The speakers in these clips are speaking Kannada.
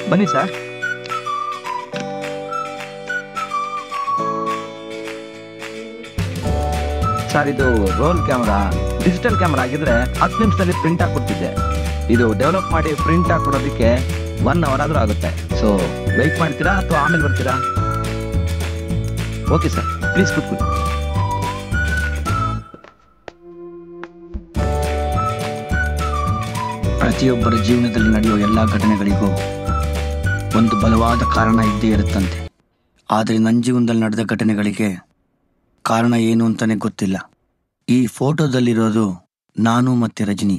ಬನ್ನಿ ಸರ್. ಸರ್ ಇದು ರೋಲ್ ಕ್ಯಾಮ್ರಾ, ಡಿಜಿಟಲ್ ಕ್ಯಾಮ್ರಾ ಆಗಿದ್ರೆ 10 ನಿಮಿಷದಲ್ಲಿ ಪ್ರಿಂಟ್ ಹಾಕೊಡ್ತಿದ್ದೆ. ಇದು ಡೆವಲಪ್ ಮಾಡಿ ಪ್ರಿಂಟ್ ಹಾಕೊಡೋದಕ್ಕೆ 1 ಅವರ್ ಆದ್ರೂ ಆಗುತ್ತೆ. ಸೊ ವೆಯ್ಟ್ ಮಾಡ್ತೀರಾ ಅಥವಾ ಆಮೇಲೆ ಬರ್ತೀರಾ? ಓಕೆ ಸರ್, ಪ್ಲೀಸ್ ಕೂತ್ಕೊಳ್ಳಿ. ಪ್ರತಿಯೊಬ್ಬರ ಜೀವನದಲ್ಲಿ ನಡೆಯುವ ಎಲ್ಲ ಘಟನೆಗಳಿಗೂ ಒಂದು ಬಲವಾದ ಕಾರಣ ಇದ್ದೇ ಇರುತ್ತಂತೆ. ಆದರೆ ನನ್ನ ಜೀವನದಲ್ಲಿ ನಡೆದ ಘಟನೆಗಳಿಗೆ ಕಾರಣ ಏನು ಅಂತಾನೆ ಗೊತ್ತಿಲ್ಲ. ಈ ಫೋಟೋದಲ್ಲಿರೋದು ನಾನು ಮತ್ತೆ ರಜನಿ.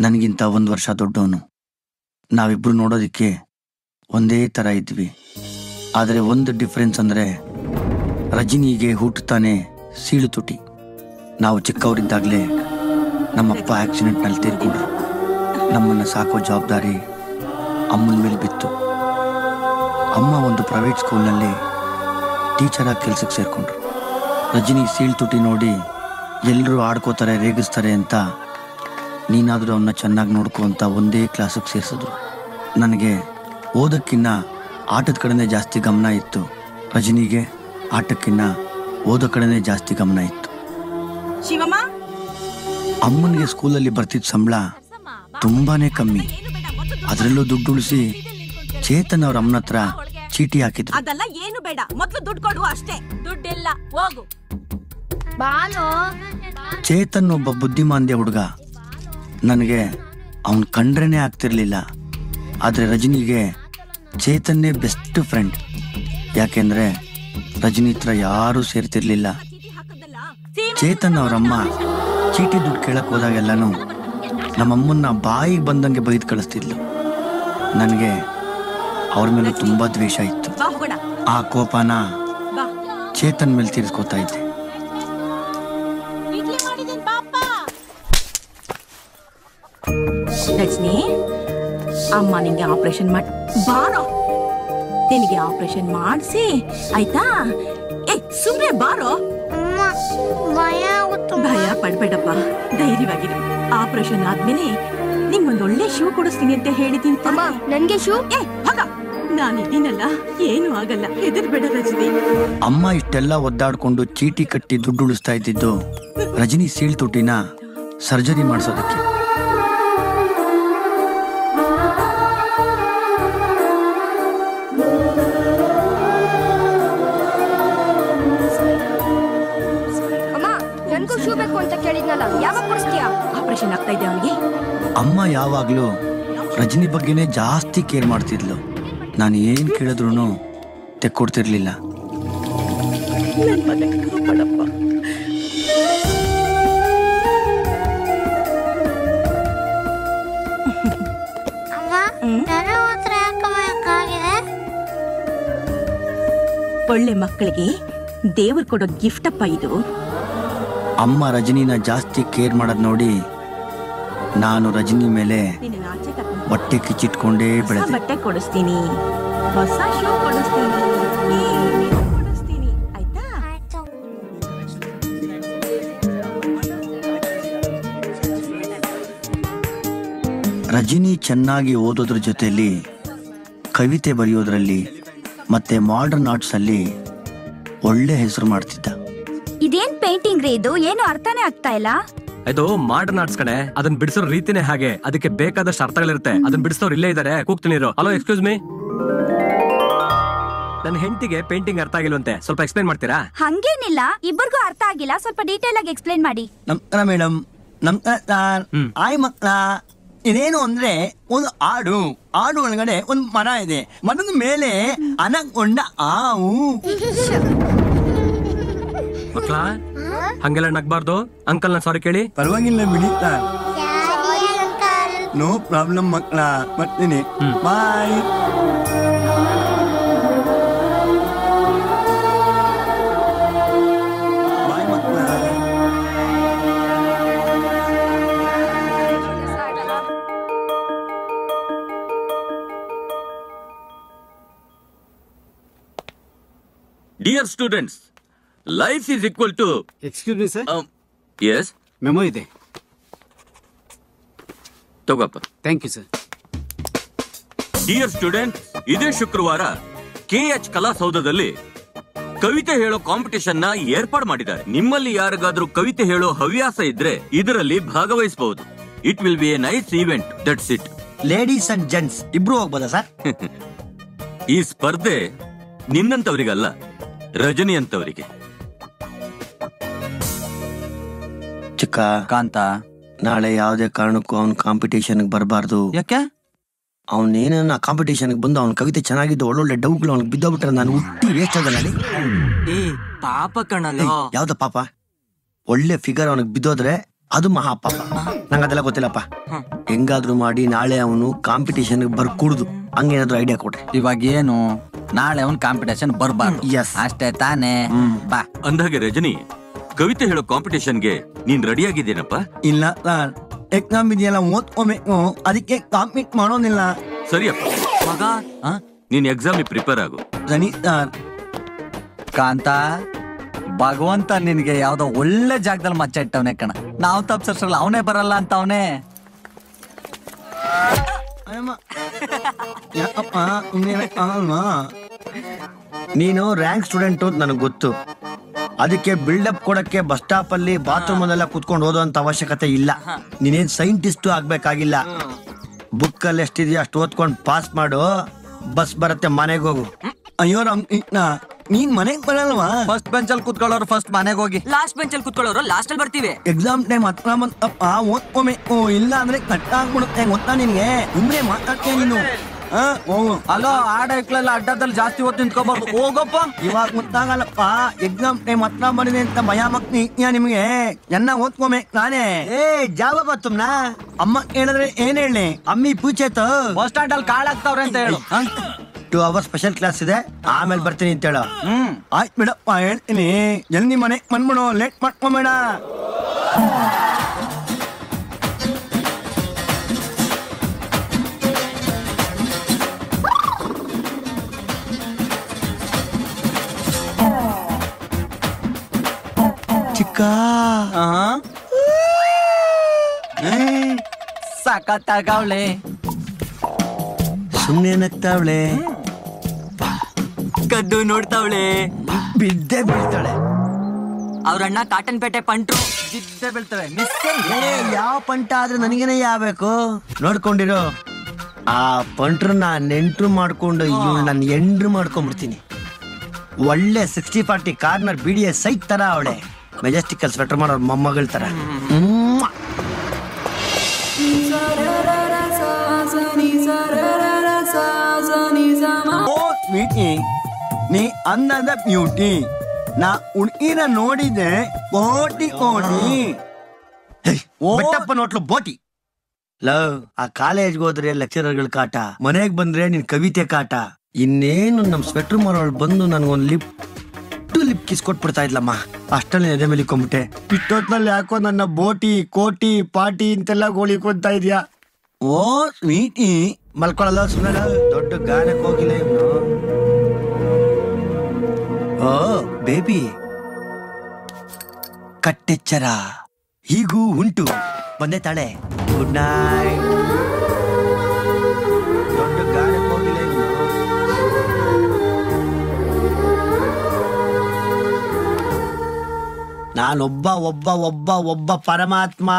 ನನಗಿಂತ 1 ವರ್ಷ ದೊಡ್ಡವನು. ನಾವಿಬ್ರು ನೋಡೋದಕ್ಕೆ ಒಂದೇ ಥರ ಇದ್ವಿ. ಆದರೆ ಒಂದು ಡಿಫ್ರೆನ್ಸ್ ಅಂದರೆ ರಜನಿಗೆ ಹುಟ್ಟುತ್ತಾನೆ ಸೀಳು ತುಟಿ. ನಾವು ಚಿಕ್ಕವರಿದ್ದಾಗಲೇ ನಮ್ಮಪ್ಪ ಆಕ್ಸಿಡೆಂಟ್ನಲ್ಲಿ ತೀರ್ಕೊಂಡ್ರು. ನಮ್ಮನ್ನು ಸಾಕೋ ಜವಾಬ್ದಾರಿ ಅಮ್ಮನ ಮೇಲೆ ಬಿತ್ತು. ಅಮ್ಮ ಒಂದು ಪ್ರೈವೇಟ್ ಸ್ಕೂಲ್ನಲ್ಲಿ ಟೀಚರಾಗಿ ಕೆಲಸಕ್ಕೆ ಸೇರಿಕೊಂಡ್ರು. ರಜನಿ ಸೀಳು ತುಟಿ ನೋಡಿ ಎಲ್ಲರೂ ಆಡ್ಕೋತಾರೆ, ರೇಗಿಸ್ತಾರೆ ಅಂತ ನೀನಾದರೂ ಅವನ್ನ ಚೆನ್ನಾಗಿ ನೋಡ್ಕೊ ಅಂತ ಒಂದೇ ಕ್ಲಾಸಿಗೆ ಸೇರಿಸಿದ್ರು. ನನಗೆ ಓದಕ್ಕಿನ್ನ ಆಟದ ಕಡೆನೇ ಜಾಸ್ತಿ ಗಮನ ಇತ್ತು. ರಜನಿಗೆ ಆಟಕ್ಕಿನ್ನ ಓದೋ ಕಡೆನೇ ಜಾಸ್ತಿ ಗಮನ ಇತ್ತು. ಅಮ್ಮನಿಗೆ ಸ್ಕೂಲಲ್ಲಿ ಬರ್ತಿದ್ದ ಸಂಬಳ ತುಂಬಾನೇ ಕಮ್ಮಿ. ಅದರಲ್ಲೂ ದುಡ್ಡು ಉಳಿಸಿ ಚೇತನ್ ಅವ್ರ ಅಮ್ಮನ ಹತ್ರ ಚೀಟಿ ಹಾಕಿದ್ರು. ಅದೆಲ್ಲ ಏನು ಬೇಡ, ಮೊದಲು ದುಡ್ಡು ಕೊಡು ಅಷ್ಟೇ. ದುಡ್ಡಿಲ್ಲ, ಹೋಗು. ಚೇತನ್ ಒಬ್ಬ ಬುದ್ಧಿಮಾಂದ್ಯ ಹುಡುಗ. ನನಗೆ ಅವನ್ ಕಂಡ್ರೇನೆ ಆಗ್ತಿರ್ಲಿಲ್ಲ. ಆದ್ರೆ ರಜನಿಗೆ ಚೇತನ್ನೇ ಬೆಸ್ಟ್ ಫ್ರೆಂಡ್. ಯಾಕೆಂದ್ರೆ ರಜನಿ ಹತ್ರ ಯಾರೂ ಸೇರ್ತಿರ್ಲಿಲ್ಲ. ಚೇತನ್ ಅವರಮ್ಮ ಚೀಟಿ ದುಡ್ಡು ಕೇಳಕ್ ಹೋದಾಗೆಲ್ಲನೂ ನಮ್ಮಮ್ಮನ್ನ ಬಾಯಿಗೆ ಬಂದಂಗೆ ಬೈದು ಕಳಿಸ್ತಿದ್ಲು. ನನಗೆ ಅವ್ರ ಮೇಲೆ ತುಂಬಾ ದ್ವೇಷ ಇತ್ತು. ಆ ಕೋಪನ ಚೇತನ್ ಮೇಲೆ ತೀರಿಸ್ಕೋತಾ ಇದ್ದೆ. ರಜನಿ, ಅಮ್ಮ ನಿಂಗೆ ಆಪರೇಷನ್ ಮಾಡಿ ಬಾರೋ. ನಿನಗೆ ಆಪರೇಷನ್ ಮಾಡಿಸಿ ಆಯ್ತಾ? ಸುಮ್ಮನೆ ಬಾರೋ. ಭಯ ಪಡ್ಬೇಡಪ್ಪ, ಧೈರ್ಯವಾಗಿರು. ಆಪರೇಷನ್ ಆದ್ಮೇಲೆ ನಿಂಗೊಂದು ಒಳ್ಳೆ ಶೂ ಕೊಡಿಸ್ತೀನಿ ಅಂತ ಹೇಳಿದ್ದೀನಿ. ನನ್ಗೆ ಶೂ? ನಾನಿದ್ದೀನಲ್ಲ, ಏನು ಆಗಲ್ಲ, ಹೆದರ್ಬೇಡ ರಜನಿ. ಅಮ್ಮ ಇಷ್ಟೆಲ್ಲ ಒದ್ದಾಡ್ಕೊಂಡು ಚೀಟಿ ಕಟ್ಟಿ ದುಡ್ಡು ಉಳಿಸ್ತಾ ಇದ್ದಿದ್ದು ರಜನಿ ಸೀಳ್ ತುಟಿನ ಸರ್ಜರಿ ಮಾಡಿಸೋದಕ್ಕೆ. ಶೂ ಬೇಕು ಅಂತ ಕೇಳಿದ್ನಲ್ಲ, ಯಾವಾಗ ಕೊಡಿಸ್ತೀಯಾ? ಆಪರೇಷನ್ ಆಗ್ತಾ ಇದೆ ಅವನಿಗೆ. ಅಮ್ಮ ಯಾವಾಗ್ಲೂ ರಜನಿ ಬಗ್ಗೆನೇ ಜಾಸ್ತಿ ಕೇರ್ ಮಾಡ್ತಿದ್ಲು. ನಾನು ಏನ್ ಕೇಳಿದ್ರು ತೆಕ್ಕೊಡ್ತಿರ್ಲಿಲ್ಲ. ಒಳ್ಳೆ ಮಕ್ಕಳಿಗೆ ದೇವ್ರು ಕೊಡೋ ಗಿಫ್ಟ್ ಅಪ್ಪ ಇದು. ಅಮ್ಮ ರಜನಿನ ಜಾಸ್ತಿ ಕೇರ್ ಮಾಡೋದ್ ನೋಡಿ ನಾನು ರಜನಿ ಮೇಲೆ ಬಟ್ಟೆ ಕಿಚ್ಚಿಟ್ಕೊಂಡೇ ಬೆಳೆದೆ. ಬಟ್ಟೆ ಕೊಡಿಸ್ತೀನಿ, ಹೊಸ ಶೂ ಕೊಡಿಸ್ತೀನಿ, ಆಯ್ತಾ? ರಜನಿ ಚೆನ್ನಾಗಿ ಓದೋದ್ರ ಜೊತೆಲಿ ಕವಿತೆ ಬರೆಯೋದ್ರಲ್ಲಿ ಮತ್ತೆ ಮಾಡರ್ನ್ ಆರ್ಟ್ಸ್ ಅಲ್ಲಿ ಒಳ್ಳೆ ಹೆಸರು ಮಾಡ್ತಿದ್ದ. ಇದೇನ್ ಪೇಂಟಿಂಗ್ ರೀ ಇದು? ಏನು ಅರ್ಥನೇ ಆಗ್ತಾ ಇಲ್ಲ. ಇದು ಮಾಡರ್ನ್ ಆರ್ಟ್ಸ್ ಕಡೆ, ಅದನ್ನ ಬಿಡಿಸೋ ರೀತಿನೇ ಹಾಗೆ. ಅದಕ್ಕೆ ಬೇಕಾದಷ್ಟು ಅರ್ಥಗಳಿರುತ್ತೆ. ಅದನ್ನ ಬಿಡಿಸೋರು ಇಲ್ಲೇ ಇದಾರೆ, ಕೂಗ್ತೀನಿ ಇರು. Hello, excuse me. ನನ್ನ ಹೆಂಡತಿಗೆ ಪೇಂಟಿಂಗ್ ಅರ್ಥ ಆಗಿಲ್ವಂತೆ, ಸ್ವಲ್ಪ ಎಕ್ಸ್ಪ್ಲೈನ್ ಮಾಡ್ತೀರಾ? ಹಂಗೇನಿಲ್ಲ, ಇಬ್ಬರಿಗೂ ಅರ್ಥ ಆಗಿಲ್ಲ, ಸ್ವಲ್ಪ ಡೀಟೇಲ್ ಆಗಿ ಎಕ್ಸ್ಪ್ಲೈನ್ ಮಾಡಿ. ನಮಸ್ಕಾರ ಮೇಡಮ್. ಆಯ್ ಮಕ್ಕಳ, ಇದೇನು ಅಂದ್ರೆ ಒಂದು ಆಡು ಒಳಗಡೆ ಒಂದು ಮರ ಇದೆ. ಮರದ ಮೇಲೆ ಅನಗೊಂಡ ಆವು. ಮಕ್ಕಳ, ಹಂಗೆಲ್ಲ ನಗ್ಬಾರ್ದು. ಅಂಕಲ್ ನ ಸಾರಿ ಕೇಳಿ. ಪರವಾಗಿಲ್ಲ ಬಿಡಿ, ನೋ ಪ್ರಾಬ್ಲಮ್ ಮಕ್ಕಳ. ಬರ್ತೀನಿ, ಬಾಯ್. ಬಾಯ್ ಮಕ್ಕಳ. Dear students, life is equal to... Excuse me, sir. Yes? Memo ಇದೆ. ತಗೋಪ್ಪ. Thank you sir. Dear student, ಇದೇ ಶುಕ್ರವಾರ KH ಕಲಾಸೌಧದಲ್ಲಿ ಕವಿತೆ ಹೇಳೋ ಕಾಂಪಿಟೇಷನ್ ನ ಏರ್ಪಾಡು ಮಾಡಿದ್ದಾರೆ. ನಿಮ್ಮಲ್ಲಿ ಯಾರಿಗಾದ್ರೂ ಕವಿತೆ ಹೇಳೋ ಹವ್ಯಾಸ ಇದ್ರೆ ಇದರಲ್ಲಿ ಭಾಗವಹಿಸಬಹುದು. It will be A nice event. That's it. Ladies and gents ಇಬ್ರು ಹೋಗ್ಬೋದಾ ಸರ್? ಈ ಸ್ಪರ್ಧೆ ನಿನ್ನಂತವರಿಗಲ್ಲ, ರಜನಿ ಅಂತವರಿಗೆ. ಚಿಕ್ಕ ಕಾಂತ, ನಾಳೆ ಯಾವುದೇ ಕಾರಣಕ್ಕೂ ಅವ್ನ ಕಾಂಪಿಟೇಷನ್ ಬರಬಾರ್ದು. ಯಾಕೆ? ಅವನೇನ ಕಾಂಪಿಟೇಷನ್ ಬಂದು ಅವ್ನ ಕವಿತೆ ಚೆನ್ನಾಗಿದ್ದು ಒಳ್ಳೊಳ್ಳೆ ಡೌಗಳು ಅವ್ನಿಗೆ ಬಿದ್ದೋಗ್ಬಿಟ್ರೆ ನಾನು ಹುಟ್ಟಿ ವೇಸ್ಟ್ ಆಗಲ್ಲ. ಪಾಪ ಕಣಲ್ಲ. ಯಾವ್ದ ಪಾಪ? ಒಳ್ಳೆ ಫಿಗರ್ ಅವನಿಗೆ ಬಿದ್ದೋದ್ರೆ ಅದು ಮಹಾ ಪಾಪ. ನಂಗೆ ಅದೆಲ್ಲ ಗೊತ್ತಿಲ್ಲಪ್ಪ. ಹೆಂಗಾದ್ರೂ ಮಾಡಿ ನಾಳೆ ಅವನು ಕಾಂಪಿಟೇಷನ್ ಬರ್ಕೂಡ್ದು. ಹಂಗೇನಾದ್ರು ಐಡಿಯಾ ಕೊಡ್ರಿ. ಇವಾಗ ಏನು, ನಾಳೆ ಅವನ್ ಕಾಂಪಿಟೇಷನ್ ಬರ್ಬಾರ್ದು. ಎಸ್, ಅಷ್ಟೇ ತಾನೇ. ಬಾ. ಅಂದಾಗೆ ರಜನಿ, ಕವಿತೆ ಹೇಳೋ ಕಾಂಪಿಟೇಷನ್ಗೆ ನೀನ್ ರೆಡಿ ಆಗಿದ್ದೇನಪ್ಪ? ಇಲ್ಲ ಸರ್, ಎಕ್ಸಾಮ್ ಇದೆಯಲ್ಲ ಓದ್ಕೋಬೇಕು, ಅದಕ್ಕೆ ಕಾಂಪೀಟ್ ಮಾಡೋದಿಲ್ಲ. ಸರಿಯಪ್ಪ ಮಗ, ನೀನ್ ಎಕ್ಸಾಮ್ ಪ್ರಿಪೇರ್ ಆಗು. ಸರಿ ಸರ್. ಕಾಂತ, ಭಗವಂತ ನಿನ್ಗೆ ಯಾವ್ದೋ ಒಳ್ಳೆ ಜಾಗದಲ್ಲಿ ಮಚ್ಚ ಇಟ್ಟವನೇ ಕಣ. ನಾವು ತಪ್ಸಲ್ಲ, ಅವನೇ ಬರಲ್ಲ ಅಂತ ಅವನೇ. ನೀನು ರ್ಯಾಂಕ್ ಸ್ಟೂಡೆಂಟ್ ಅಂತ ನನಗೆ ಗೊತ್ತು. ಅದಕ್ಕೆ ಬಿಲ್ಡಪ್ ಕೊಡಕ್ಕೆ ಬಸ್ ಸ್ಟಾಪ್ ಅಲ್ಲಿ ಬಾತ್ರೂಮ್ ಅಲ್ಲೆಲ್ಲ ಕುತ್ಕೊಂಡು ಓದೋಂತ ಅವಶ್ಯಕತೆ ಇಲ್ಲ. ನೀನೇನ್ ಸೈಂಟಿಸ್ಟ್ ಆಗ್ಬೇಕಾಗಿಲ್ಲ. ಬುಕ್ ಅಲ್ಲಿ ಎಷ್ಟಿದೆಯೋ ಅಷ್ಟು ಓದ್ಕೊಂಡು ಪಾಸ್ ಮಾಡು. ಬಸ್ ಬರುತ್ತೆ, ಮನೆಗೆ ಹೋಗು. ಅಯ್ಯೋ ನೀನ್ ಮನೆಗ್ ಬರಲ್ವಾ? ಫಸ್ಟ್ ಬೆಂಚ್ ಅಲ್ಲಿ ಕುತ್ಕೊಳ್ಳೋರು ಫಸ್ಟ್ ಮನೆಗೆ ಹೋಗಿ, ಲಾಸ್ಟ್ ಬೆಂಚ್ ಅಲ್ಲಿ ಕುತ್ಕೊಳ್ಳೋರು ಲಾಸ್ಟ್ ಅಲ್ಲಿ ಬರ್ತೀವಿ. ಎಕ್ಸಾಮ್ ಟೈಮ್ ಹತ್ರ ಬಂತಪ್ಪ, ಓದ್ಕೋಬೇಕು. ಇಲ್ಲ ಅಂದ್ರೆ ಕಟ್ ಆಗ್ಬಿಡುತ್ತೆ ಗೊತ್ತಾ ನಿನ್ಗೆ. ಸುಮ್ನೆ ಮಾತಾಡ್ತೀಯ ನೀನು. ಅಲೋ, ಆಡಕ್ಲೆಲ್ಲ ಅಡ್ಡದಲ್ಲಿ ಜಾಸ್ತಿ ಹೊತ್ತು ನಿಂತ್ಕೋಬಾರ್ದು. ಹೋಗಪ್ಪ. ಇವಾಗ ಗೊತ್ತಾಗಲ್ಲಪ್ಪ, ಎಕ್ಸಾಮ್ ಟೈಮ್ ಹತ್ರ ಬಂದಿದೆ ಅಂತ ಭಯ ಮಕ್ನಿ ನಿಮ್ಗೆ. ಚೆನ್ನಾಗ್ ಓದ್ಕೋಬೇಕು ನಾನೇ. ಜಾವ ತುಮ್ನಾ ಅಮ್ಮ ಹೇಳಿದ್ರೆ ಏನ್ ಹೇಳಿ? ಅಮ್ಮಿ ಪೂಚೇತು ಬಸ್ ಸ್ಟ್ಯಾಂಡ್ ಅಲ್ಲಿ ಕಾಳಾಗ್ತಾವ್ರೆ ಅಂತ ಹೇಳು. 2 hours ಸ್ಪೆಷಲ್ ಕ್ಲಾಸ್ ಇದೆ, ಆಮೇಲೆ ಬರ್ತೀನಿ ಅಂತ ಹೇಳು. ಆಯ್ತು ಬಿಡಪ್ಪ, ಹೇಳ್ತೀನಿ. ಜಲ್ದಿ ಮನೆ ಬಂದ್ಬಿಡು, ಲೇಟ್ ಮಾಡ್ಕೊಂಬೇಡ. ಚಿಕ್ಕ ಸಖತ್ತಾಗವ್ಳೆ. ಸುಮ್ನೆ ನಗ್ತಾವಳೆ, ಕದ್ದು ನೋಡ್ತಾವಳೆ, ಬಿದ್ದೆ ಬೀಳ್ತಾಳೆ. ಅವ್ರಣ್ಣ ಕಾಟನ್ ಪೇಟೆ ಪಂಟ್ರು ಬಿದ್ದೆ ಬೀಳ್ತವೆ. ಯಾವ ಪಂಟ ಆದ್ರೆ ನನಗೇನೆ ಯಾವಬೇಕು? ನೋಡ್ಕೊಂಡಿರೋ ಆ ಪಂಟ್ರನ್ನ ನೆಂಟ್ರು ಮಾಡ್ಕೊಂಡು ಇವಳು ನನ್ನ ಎಂಡ್ರು ಮಾಡ್ಕೊಂಡ್ಬಿಡ್ತೀನಿ. ಒಳ್ಳೆ 60-40 ಕಾರ್ನರ್ BDA ಸೈಟ್ ತರ ಅವಳೆ. ಮೆಜೆಸ್ಟಿಕಲ್ ಸ್ವೆಟರ್ ಮಾಡೋರ್ ಮೊಮ್ಮಗಳ ತರ. ನೀ ಅನ್ನದ ಬ್ಯೂಟಿ, ನಾ ಹುಡುಗಿನ ನೋಡಿದೆ ಕೋಟಿ ಕೋಟಿ. ಬೆಟ್ಟಪ್ಪ ನೋಟ್ಲು ಬೋಟಿ. ಲವ್, ಆ ಕಾಲೇಜ್ಗೆ ಹೋದ್ರೆ ಲೆಕ್ಚರರ್ಗಳ ಕಾಟ, ಮನೆಗ್ ಬಂದ್ರೆ ನಿನ್ ಕವಿತೆ ಕಾಟ. ಇನ್ನೇನು ನಮ್ ಸ್ವೆಟರ್ ಮಾರೋಳು ಬಂದು ನನ್ಗೊಂದ್ ಲಿಪ್ ಕಿಸ್ ಕೊಟ್ಬಿಡ್ತಾ ಇದ್ಲಮ್ಮ. ಅಷ್ಟಲ್ಲಿ ಎದೆ ಮೇಲೆ ಕೊಂಬಿಟ್ಟೆ. ಇಷ್ಟೊತ್ನಲ್ಲಿ ಯಾಕೋ ನನ್ನ ಬೋಟಿ ಕೋಟಿ ಪಾಟಿ ಅಂತೆಲ್ಲ ಗೋಳಿಕೊಂತಾ ಇದ್ಯಾ? ಓ ಸ್ವೀಟಿ, ಮಲ್ಕೊಳಲ್ಲ ಸುಮ್ಮನೆ. ದೊಡ್ಡ ಗಾನಕ್ಕೆ ಹೋಗಿಲ್ಲ ಇವನು. ಓ ಬೇಬಿ, ಕಟ್ಟೆಚ್ಚರ ಹೀಗೂ ಉಂಟು. ಬಂದೆ ತಾಳೆ. Good night. ದೊಡ್ಡ ಗಾನಕ್ಕೆ ಹೋಗಿಲ್ಲ ಇವನು. ನಾನೊಬ್ಬ ಒಬ್ಬ ಒಬ್ಬ ಒಬ್ಬ ಪರಮಾತ್ಮ.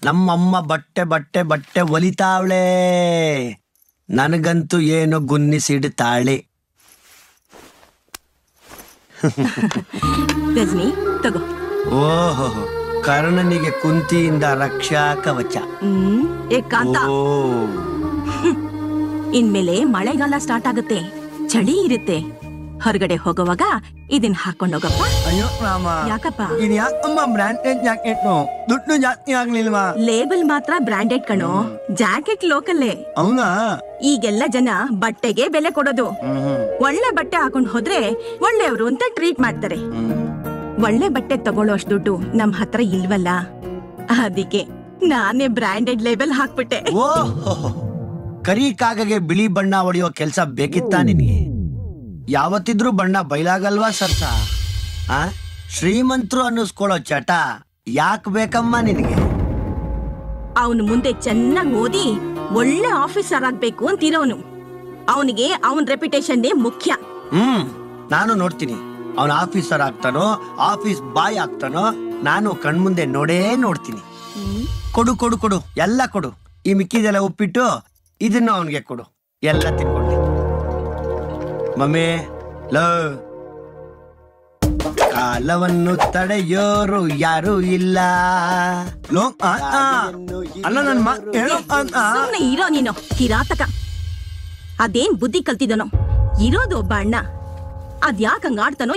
ನಮ್ಮಮ್ಮ ಬಟ್ಟೆ ಬಟ್ಟೆ ಬಟ್ಟೆ ಒಲಿತಾವಳೆ, ನನಗಂತೂ ಏನೋ ಗುನ್ನಿಸಿಡ್ತಾಳೆ. ರಜನಿ ತಗೋ. ಓಹೋ, ಕರ್ಣನಿಗೆ ಕುಂತಿಯಿಂದ ರಕ್ಷಾ ಕವಚ. ಕಾಂತ, ಇನ್ಮೇಲೆ ಮಳೆಗಾಲ ಸ್ಟಾರ್ಟ್ ಆಗುತ್ತೆ, ಚಳಿ ಇರುತ್ತೆ. ಹೊರಗಡೆ ಹೋಗುವಾಗ ಇದನ್ ಹಾಕೊಂಡೋಗಪ್ಪ. ಅಯ್ಯೋ ರಾಮ, ಯಾಕಪ್ಪ? ಇದು ಯಾಕಮ್ಮ ಬ್ರಾಂಡೆಡ್ ಜಾಕೆಟ್? ದುಡ್ಡು ಜಾಸ್ತಿ ಆಗ್ಲಿಲ್ವಾ? ಲೇಬಲ್ ಮಾತ್ರ ಬ್ರಾಂಡೆಡ್ ಕಣೋ, ಜಾಕೆಟ್ ಲೋಕಲ್ಲೇ. ಅವನಾ? ಈಗೆಲ್ಲ ಜನ ಬಟ್ಟೆಗೆ ಬೆಲೆ ಕೊಡೋದು. ಒಳ್ಳೆ ಬಟ್ಟೆ ಹಾಕೊಂಡ್ ಹೋದ್ರೆ ಒಳ್ಳೆಯವರು ಅಂತ ಟ್ರೀಟ್ ಮಾಡ್ತಾರೆ. ಒಳ್ಳೆ ಬಟ್ಟೆ ತಗೊಳ್ಳೋ ಅಷ್ಟು ದುಡ್ಡು ನಮ್ ಹತ್ರ ಇಲ್ವಲ್ಲ, ಅದಕ್ಕೆ ನಾನೇ ಬ್ರಾಂಡೆಡ್ ಲೇಬಲ್ ಹಾಕ್ಬಿಟ್ಟೆ. ಓಹೋ, ಕರಿ ಕಾಗಗೆ ಬಿಳಿ ಬಣ್ಣ ಹೊಡೆಯೋ ಕೆಲ್ಸ ಬೇಕಿತ್ತಾ ನಿನ್ಗೆ? ಯಾವತ್ತಿದ್ರೂ ಬಣ್ಣ ಬಯಲಾಗಲ್ವಾ ಸರ್ಸ? ಶ್ರೀಮಂತರು ಅನ್ನಿಸ್ಕೊಳ್ಳೋ ಚಟ ಯಾಕೆ ಬೇಕಮ್ಮ ನಿನಗೆ? ಅವನು ಮುಂದೆ ಚೆನ್ನಾಗಿ ಓದಿ ಒಳ್ಳೆ ಆಫೀಸರ್ ಆಗ್ಬೇಕು ಅಂತಿರೋನು. ಅವನಿಗೆ ಅವನ್ ರೆಪ್ಯುಟೇಷನ್ ಮುಖ್ಯ. ನಾನು ನೋಡ್ತೀನಿ ಅವನ ಆಫೀಸರ್ ಆಗ್ತಾನೋ ಆಫೀಸ್ ಬಾಯ್ ಆಗ್ತಾನೋ, ನಾನು ಕಣ್ಮುಂದೆ ನೋಡ್ತೀನಿ. ಕೊಡು ಕೊಡು ಕೊಡು ಎಲ್ಲ ಕೊಡು. ಈ ಮಿಕ್ಕಿದೆಲ್ಲ ಉಪ್ಪಿಟ್ಟು ಇದನ್ನು ಅವನಿಗೆ ಕೊಡು, ಎಲ್ಲ ತಿನ್ಕೊಳ್ಳಿ. ಮಮ್ಮಿ ಕಾಲವನ್ನು ತಡೆಯೋರು ಯಾರು ಇಲ್ಲ. ಅಲ್ಲ ಸುಮ್ನೆ ಇರೋ ನೀನು ಕಿರಾತಕ. ಅದೇನ್ ಬುದ್ಧಿ ಕಲ್ತಿದನೋ, ಇರೋದು ಒಬ್ಬ ಅಣ್ಣ, ಅದ್ಯಾಕಂಗ್ ಆಡ್ತಾನೋ